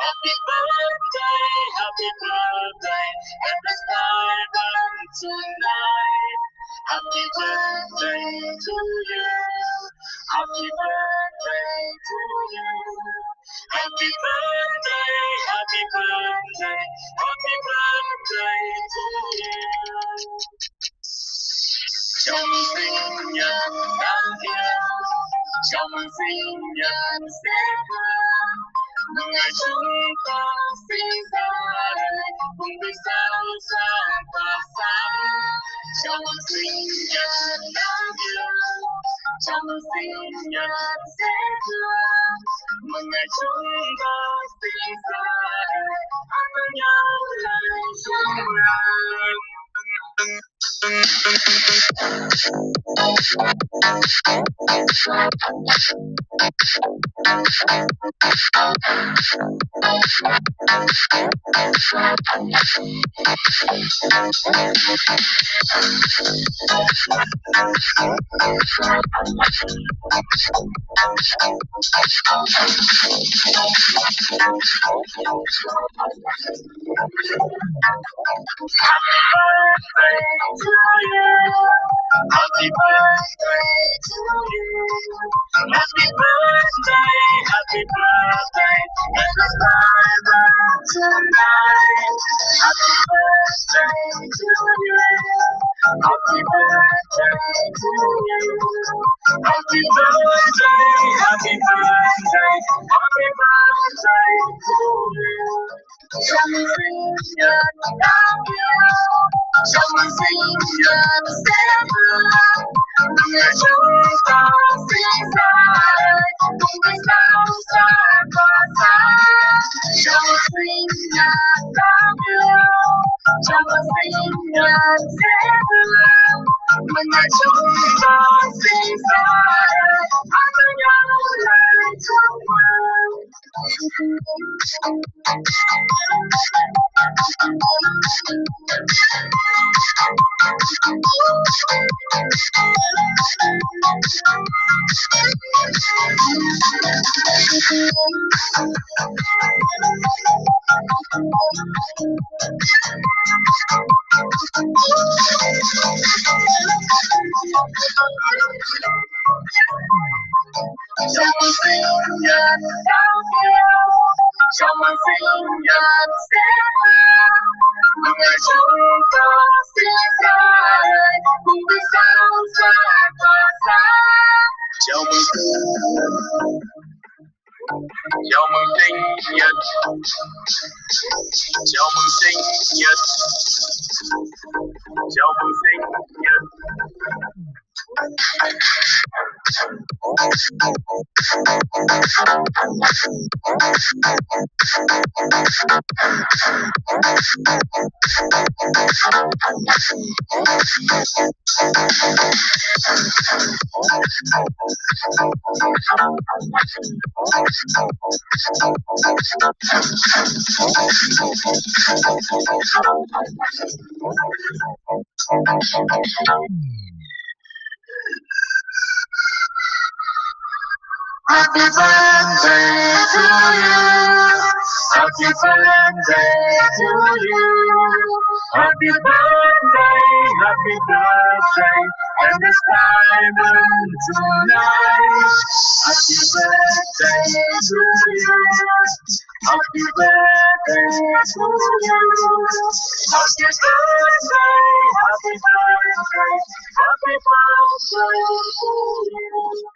happy birthday, and the sky burns tonight. Happy birthday to you. Happy birthday to you. Happy birthday, happy birthday, happy birthday to you. Chào mừng sinh nhật đáng yêu, chào mừng sinh nhật sếp Phương. Mừng ngày chúng ta sinh ra đời, cùng với sao sáng tỏa sáng. Chào mừng sinh nhật đáng yêu, chào mừng sinh nhật sếp Phương. Mừng ngày chúng ta sinh ra đời, hát với nhau lời chúc mừng. Happy birthday to you. Happy birthday, happy birthday, and the sky burns tonight. Happy birthday to you. Happy birthday to you. Happy birthday, happy birthday, happy birthday to you. Chào mừng sinh nhật đáng yêu, chào mừng sinh nhật sếp Phương. Mừng ngày chúng ta sinh ra đời, cùng với sao sáng tỏa sáng. Chào mừng sinh nhật đáng yêu, chào mừng sinh nhật sếp Phương. Mừng ngày chúng ta sinh ra đời, hát với nhau lời chúc mừng. Chào mừng sinh nhật đáng yêu, chào mừng sinh nhật sếp Phương. Mừng ngày chúng ta sinh ra đời, cùng với sao sáng tỏa sáng. Chào mừng sinh nhật, chào mừng sinh nhật, chào mừng sinh nhật. Happy birthday to you. Happy birthday to you. Happy birthday, and the sky burns tonight. Happy birthday to you. Happy birthday to you. Happy birthday, happy birthday, happy birthday to you.